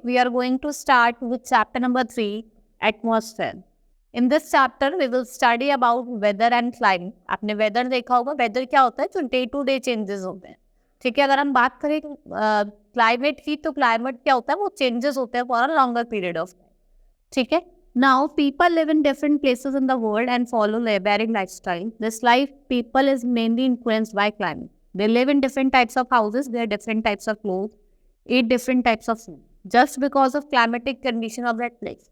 we are going to start with chapter number 3, atmosphere. In this chapter, we will study about weather and climate. आपने weather देखा होगा. weather क्या होता है? जो day to day changes होते हैं. ठीक है, अगर हम बात करें climate की, तो climate क्या होता है? वो changes होते हैं for a longer period of time. ठीक है. Now, people live in different places in the world and follow varying lifestyle. This life people is mainly influenced by climate. They live in different types of houses, wear different types of clothes, eat different types of food, just because of climatic condition of that place.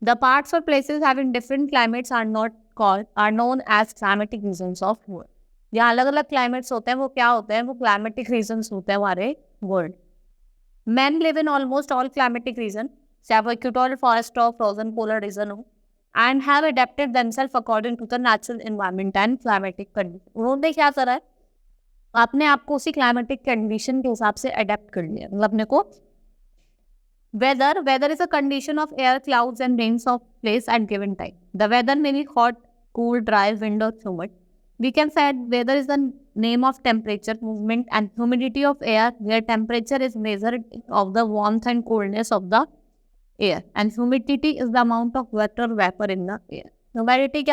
The parts or places having different climates are known as climatic regions of world. यहाँ अलग अलग climates होते हैं, वो क्या होते हैं? वो climatic regions होते हैं हमारे world. Men live in almost all climatic regions, चाहे equatorial forest or frozen polar region हो, and have adapted themselves according to the natural environment and climatic condition. उन्होंने क्या करा है? आपने आपको उसी क्लाइमेटिक कंडीशन के हिसाब से अडेप्ट कर लिया. मतलब अपने को weather is a condition of air, clouds and rains of place at given time. The weather may be hot, cool, dry, wind or humid. We can say weather is the name of temperature, movement and humidity of air, where temperature is measured of the warmth and coolness of the air, and humidity is the amount of water vapor in the air. Humidity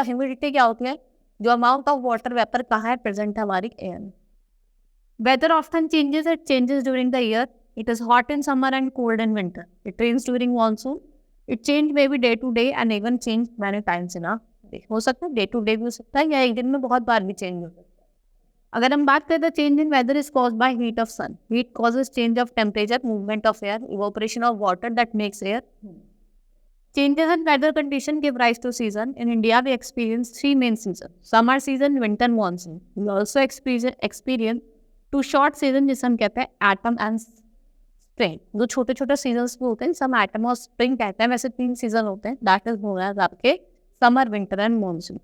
क्या होती है? जो amount of water vapor कहाँ है present है हमारी air में. Weather often changes. It changes during the year. It is hot in summer and cold in winter. It rains during monsoon. It change maybe day to day and even change many times in a day. हो सकता है day to day भी हो सकता है या एक दिन में बहुत बार भी change हो सकता है. अगर हम बात करें तो change in weather is caused by heat of sun. Heat causes change of temperature, movement of air, evaporation of water that makes air. Changes in weather condition give rise to season. In India, we experience 3 main seasons: summer season, winter, monsoon. We also experience 2 short season जिसे हम कहते हैं autumn and spring. जो छोटे छोटे seasons भी होते हैं, सम autumn और spring कहते हैं. वैसे 3 सीजन होते हैं. दैट इज हो रहा है आपके summer, winter and monsoon.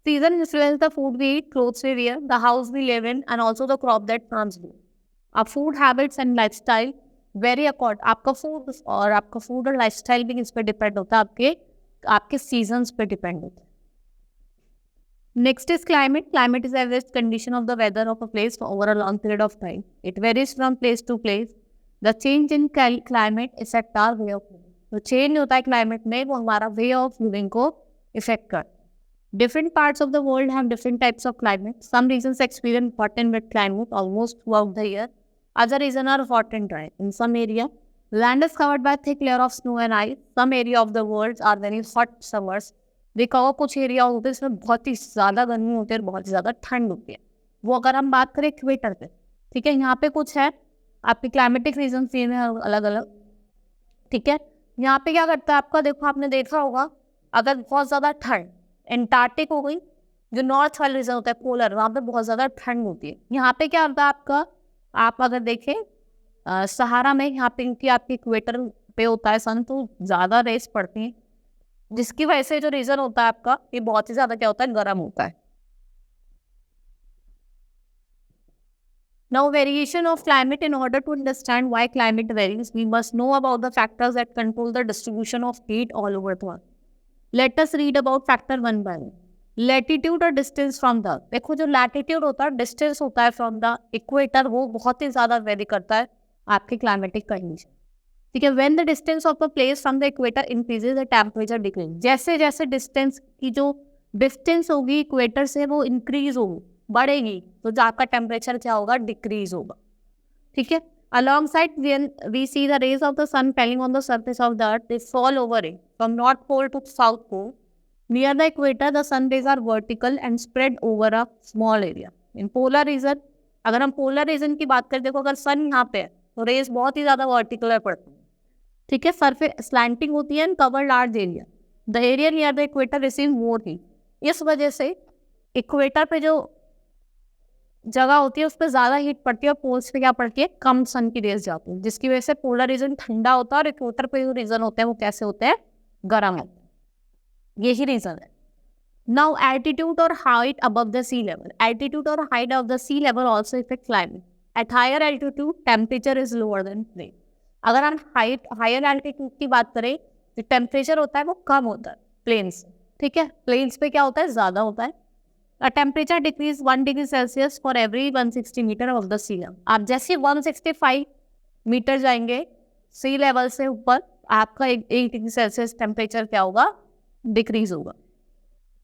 Season influence the food we eat, clothes we wear, the house we live in and also the crop that plants grow. Our food habits and lifestyle vary according. आपका food और lifestyle भी इस पे depend होता है, आपके seasons पे depend होता है. Next is climate. Climate is the average condition of the weather of a place for over a long period of time. It varies from place to place. The change in climate affect our way of living. तो change होता है climate में, वो हमारा way of living को affect करता है. Different parts of the world have different types of climate. Some regions experience hot and wet climate almost throughout the year. Other regions are hot and dry. In some area, land is covered by thick layer of snow and ice. Some area of the world are very hot summers. देखा होगा कुछ area होते हैं इसमें बहुत ही ज़्यादा गर्मी होती है और बहुत ज़्यादा ठंड होती है. वो अगर हम बात करें इक्वेटर पे, ठीक है, यहाँ पे कुछ है आपके क्लाइमेटिक रीजन सेम है अलग अलग. ठीक है, यहाँ पे क्या करता है आपका, देखो आपने देखा होगा अगर बहुत ज़्यादा ठंड एंटार्क्टिक हो गई, जो नॉर्थ वाला रीजन होता है पोलर, वहाँ पे बहुत ज़्यादा ठंड होती है. यहाँ पे क्या होता है आपका, आप अगर देखें सहारा में, यहाँ पे क्योंकि आपके इक्वेटर पे होता है सन, तो ज़्यादा रेस पड़ती है, जिसकी वजह से जो रीजन होता है आपका ये बहुत ही ज्यादा क्या होता है, गर्म होता है. Now, variation of climate. In order to understand why climate varies, we must know about the factors that control the distribution of heat all over the world. Let us read about factor one by one. Latitude or distance from the. देखो जो latitude होता है, distance होता है from the equator, वो बहुत ही ज्यादा very करता है आपके climatic condition. ठीक है, when the distance of a place from the equator increases, the temperature decreases. जैसे जैसे distance की जो distance होगी equator से वो increase होगी, बढ़ेगी, तो आपका temperature क्या होगा, decrease होगा. ठीक है, alongside when we see the rays of the sun falling on the surface of the earth, they fall over it from north pole to south pole. Near the equator, the sun rays are vertical and spread over a small area. In polar region, अगर हम polar region की बात करें, देखो अगर sun यहाँ पे है तो रेस बहुत ही ज्यादा वर्टिकुलर पड़ती है. ठीक है, सरफेस स्लैंटिंग होती है and cover large area. The area near the equator receive more heat. इस वजह से इक्वेटर पे जो जगह होती है उस पर ज़्यादा हीट पड़ती है और पोल्स पे क्या पड़ती है, कम सन की रेस जाती है, जिसकी वजह से पोलर रीजन ठंडा होता है और इक्वेटर पे जो रीजन होते हैं वो कैसे होते हैं, गर्म होते हैं. यही रीजन है. नाउ एल्टीट्यूड और height above the sea level. Altitude और height of the sea level also effect climate. At higher altitude temperature is lower than plain. अगर हम हायर एल्टीट्यूड की बात करें तो टेम्परेचर होता है वो कम होता है प्लेन से. ठीक है, प्लेन्स पे क्या होता है, ज़्यादा होता है. Temperature decreases 1 degree Celsius for every 160 metre of the sea level. आप जैसे 165 मीटर जाएंगे सी लेवल से ऊपर आपका 8 डिग्री सेल्सियस टेम्परेचर क्या होगा, डिक्रीज होगा.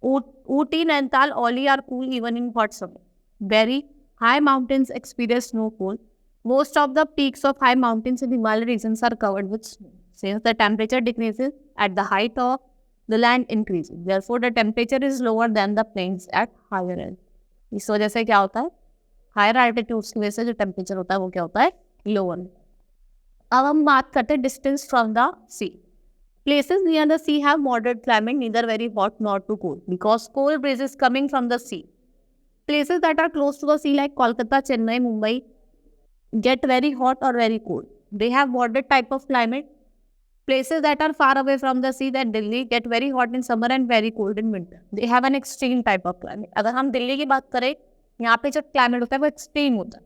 Ooty, Nainital, Oli are cool even in hot summer. Very high mountains experience snowfall. Most of the peaks of high mountains in Himalaya regions are covered with snow. Since the temperature decreases at the height of the land increases, therefore the temperature is lower than the plains at higher end. इस वजह से क्या होता है, higher altitudes की वजह से जो टेम्परेचर होता है वो क्या होता है, लोअर. अब हम बात करते हैं distance from the sea. Places near the sea have moderate climate, neither very hot nor too cold, because cold breeze is coming from the sea. Places that are close to the sea like Kolkata, Chennai, Mumbai get very hot or very cold. They have moderate type of climate. Places that are far away from the sea, that Delhi, get very hot in summer and very cold in winter. They have an extreme type of climate. अगर हम दिल्ली की बात करें, यहाँ पे जो climate होता है वो extreme होता है,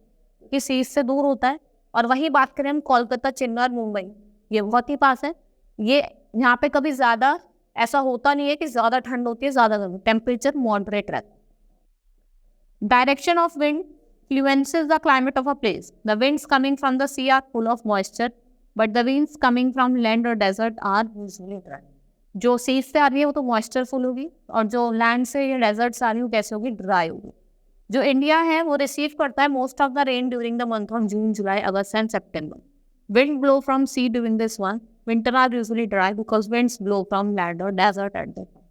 कि sea से दूर होता है. और वही बात करें हम कोलकाता, चेन्नई और मुंबई, ये बहुत ही पास है. ये यहाँ पे कभी ज्यादा ऐसा होता नहीं है कि ज्यादा ठंड होती है, ज्यादा गर्मी. टेम्परेचर मॉडरेट रहता है. Direction of wind influences the climate of a place. The winds coming from the sea are full of moisture, but the winds coming from land or desert are usually dry. जो सी से आ रही है वो तो मॉइस्चरफुल होगी, और जो लैंड से या डेजर्ट से आ रही है कैसे होगी, ड्राई होगी. जो इंडिया है वो रिसीव करता है most of the rain during the month of June, July, August and September. Wind blow from sea during this one. Winter are usually dry because winds blow from land or desert at that time.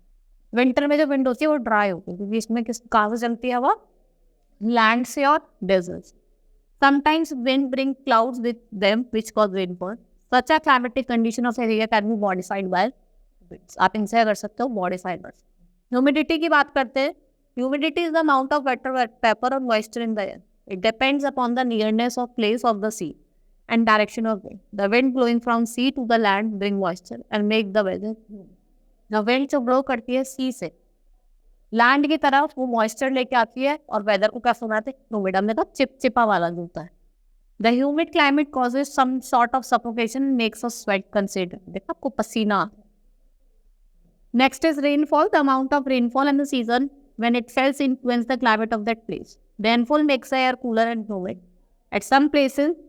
Winter में जो wind होती है वो dry होती है, क्योंकि इसमें कहाँ से चलती है हवा, land से और deserts. Sometimes wind bring clouds with them which cause rainfall. Such a climatic condition of area can be modified by winds. आप इनसे कर सकते हो, modified by. Humidity की बात करते हैं. Humidity is the amount of water, vapor or moisture in the air. It depends upon the nearness of place of the sea and direction of wind. The wind blowing from sea to the land bring moisture and make the weather humid. The wind जो blow करती है sea से land की तरफ, वो moisture लेके आती है और weather को क्या सुनाते हैं, humid. हमने कहा चिपचिपा वाला जो होता है. The humid climate causes some sort of suffocation, makes us sweat considerably. देखा आपको पसीना. Next is rainfall. The amount of rainfall and the season when it falls influence the climate of that place. Rainfall makes the air cooler and humid. At some places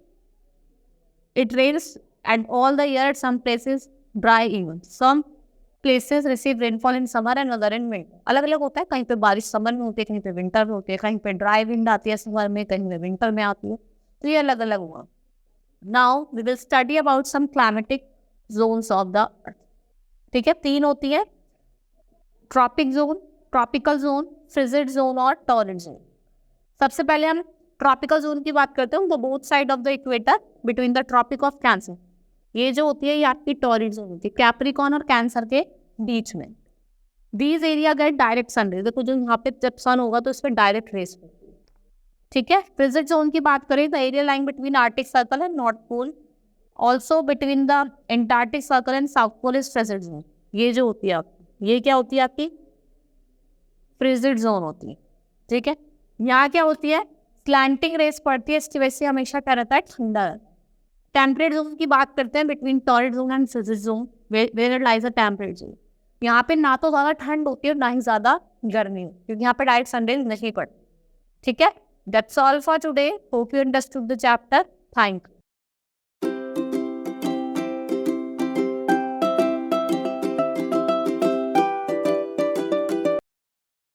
it rains and all the year, at some places dry even. Some places receive rainfall in summer and other in winter. अलग अलग होता है, कहीं पे बारिश summer में होती है, कहीं पे विंटर में होती है, कहीं पे ड्राई विंड आती है समर में, कहीं पे विंटर में आती है. तो ये अलग अलग हुआ. Now we will study about some climatic zones of the earth. ठीक है, 3 होती है, tropic zone, tropical zone, frigid zone और टॉररिड जोन. सबसे पहले हम ट्रॉपिकल जोन की बात करते हैं. तो both side of the equator between the tropic of Cancer, ये जो होती है ये आपकी टॉररिड जोन होती है, कैप्रिकॉर्न और कैंसर के बीच में. These area get direct sun rays. देखो जो यहाँ पे जब सन होगा तो इस पर डायरेक्ट रेज होती है. ठीक है. फ्रिजिड जोन की बात करें तो area lying between Arctic circle and north pole, also between the Antarctic circle and south pole is frigid zone. ये जो होती है आपकी, ये क्या होती है आपकी, फ्रिजिड जोन होती है. ठीक है. यहाँ क्या होती है, स्लैंटिंग रेस पड़ती है, इसकी वजह से हमेशा क्या रहता है, ठंडा. टेम्परेट जोन की बात करते हैं between torrid zone and frigid zone, where it lies a temperate zone. यहाँ पे ना तो ज़्यादा ठंड होती है और ना ही ज़्यादा गर्मी होती है, क्योंकि यहाँ पे डायरेक्ट सनरेज नहीं पड़ती. ठीक है. That's all for today. Hope you understood the chapter. Thank you.